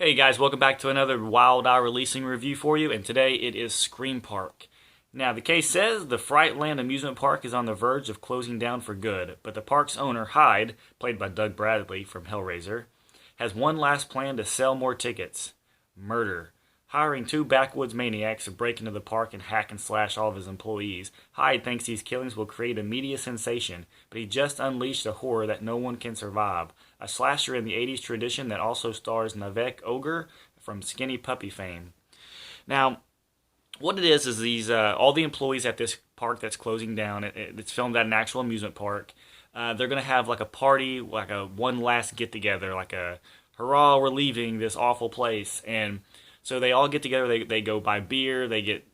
Hey guys, welcome back to another Wild Eye releasing review for you, and today it is Scream Park. Now, the case says the Frightland amusement park is on the verge of closing down for good, but the park's owner, Hyde, played by Doug Bradley from Hellraiser, has one last plan to sell more tickets: murder. Hiring two backwoods maniacs to break into the park and hack and slash all of his employees, Hyde thinks these killings will create a media sensation, but he just unleashed a horror that no one can survive. A slasher in the 80s tradition that also stars Navek Ogre from Skinny Puppy fame. Now, what it is these all the employees at this park that's closing down. It's filmed at an actual amusement park. They're gonna have like a party, like a one last get together, like a hurrah, we're leaving this awful place. And so they all get together. They go buy beer, they get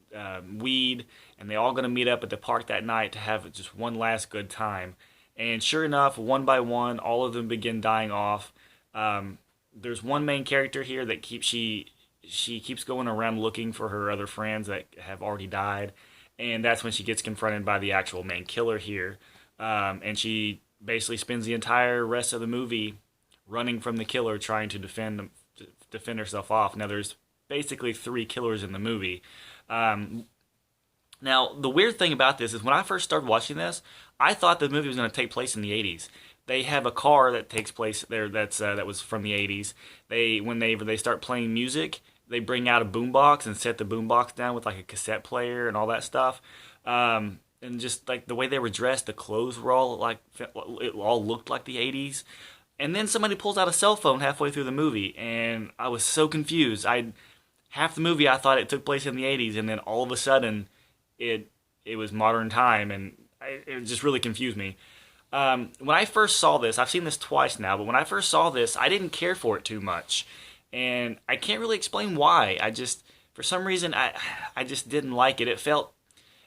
weed, and they all gonna meet up at the park that night to have just one last good time. And sure enough, one by one, all of them begin dying off. There's one main character here that she keeps going around looking for her other friends that have already died, and that's when she gets confronted by the actual main killer here. And she basically spends the entire rest of the movie running from the killer, trying to defend herself off. Now, there's basically three killers in the movie. Um, Now, the weird thing about this is when I first started watching this, I thought the movie was going to take place in the 80s. They have a car that takes place there that was from the 80s. When they start playing music, they bring out a boombox and set the boombox down with like a cassette player and all that stuff. And just like the way they were dressed, the clothes were all like it all looked like the 80s. And then somebody pulls out a cell phone halfway through the movie, and I was so confused. I Half the movie I thought it took place in the 80s, and then all of a sudden it was modern time, and it just really confused me. When I first saw this, I've seen this twice now, but when I first saw this, I didn't care for it too much, and I can't really explain why. For some reason, I just didn't like it. It felt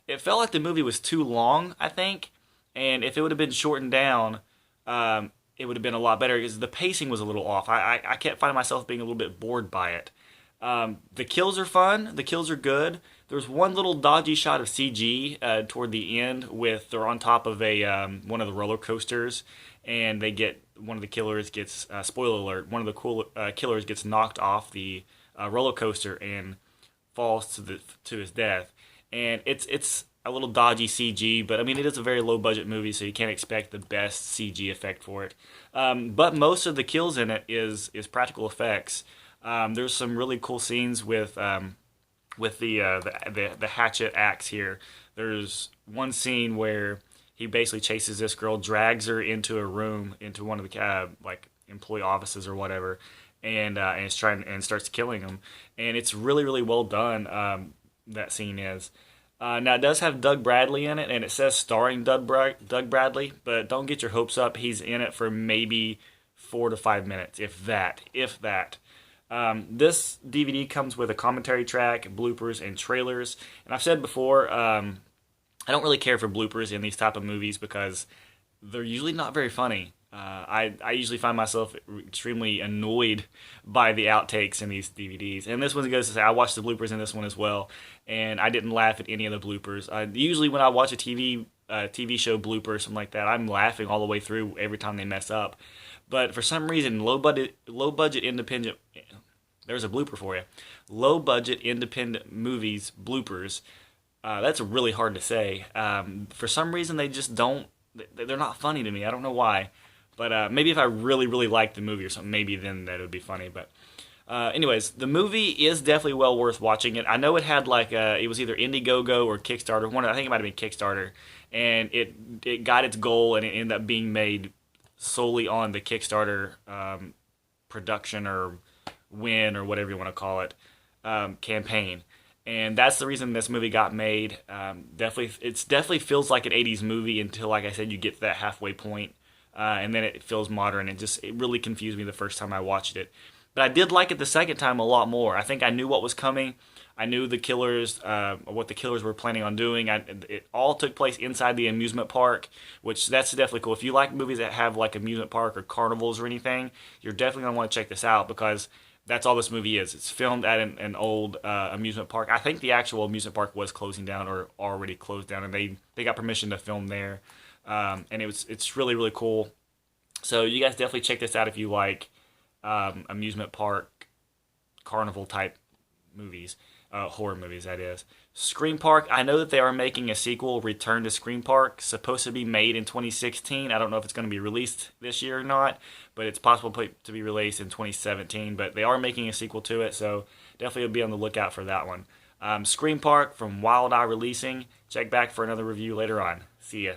like the movie was too long, I think, and if it would have been shortened down, it would have been a lot better because the pacing was a little off. I kept finding myself being a little bit bored by it. The kills are fun. The kills are good. There's one little dodgy shot of CG toward the end with they're on top of a one of the roller coasters, and one of the killers gets spoiler alert. One of the killers gets knocked off the roller coaster and falls to his death. And it's a little dodgy CG, but I mean it is a very low budget movie, so you can't expect the best CG effect for it. But most of the kills in it is practical effects. There's some really cool scenes with the hatchet axe here. There's one scene where he basically chases this girl, drags her into a room, into one of the like employee offices or whatever, and is trying and starts killing him. And it's really really well done. That scene is. Now it does have Doug Bradley in it, and it says starring Doug Bradley, but don't get your hopes up. He's in it for maybe 4 to 5 minutes, if that. If that. This DVD comes with a commentary track, bloopers, and trailers. And I've said before, I don't really care for bloopers in these type of movies because they're usually not very funny. I usually find myself extremely annoyed by the outtakes in these DVDs. And this one goes to say I watched the bloopers in this one as well, and I didn't laugh at any of the bloopers. Usually when I watch a TV show blooper or something like that, I'm laughing all the way through every time they mess up. But for some reason, low budget independent. There's a blooper for you. Low budget independent movies bloopers. That's really hard to say. For some reason, they just don't. They're not funny to me. I don't know why. But maybe if I really really liked the movie or something, maybe then that would be funny. But anyways, the movie is definitely well worth watching. It. I know it had like it was either Indiegogo or Kickstarter. I think it might have been Kickstarter, and it got its goal and it ended up being made solely on the Kickstarter production or win or whatever you want to call it campaign, and that's the reason this movie got made. Definitely feels like an 80s movie until, like I said, you get to that halfway point, and then it feels modern. It really confused me the first time I watched it, but I did like it the second time a lot more. I think I knew what was coming. I knew the killers, what the killers were planning on doing. It all took place inside the amusement park, which that's definitely cool. If you like movies that have like amusement park or carnivals or anything, you're definitely gonna want to check this out because that's all this movie is. It's filmed at an old amusement park. I think the actual amusement park was closing down or already closed down, and they got permission to film there. And it's really really cool. So you guys definitely check this out if you like amusement park carnival type movies, horror movies, that is. Scream Park, I know that they are making a sequel, Return to Scream Park, supposed to be made in 2016. I don't know if it's going to be released this year or not, but it's possible to be released in 2017. But they are making a sequel to it, so definitely be on the lookout for that one. Scream Park from Wild Eye Releasing. Check back for another review later on. See ya.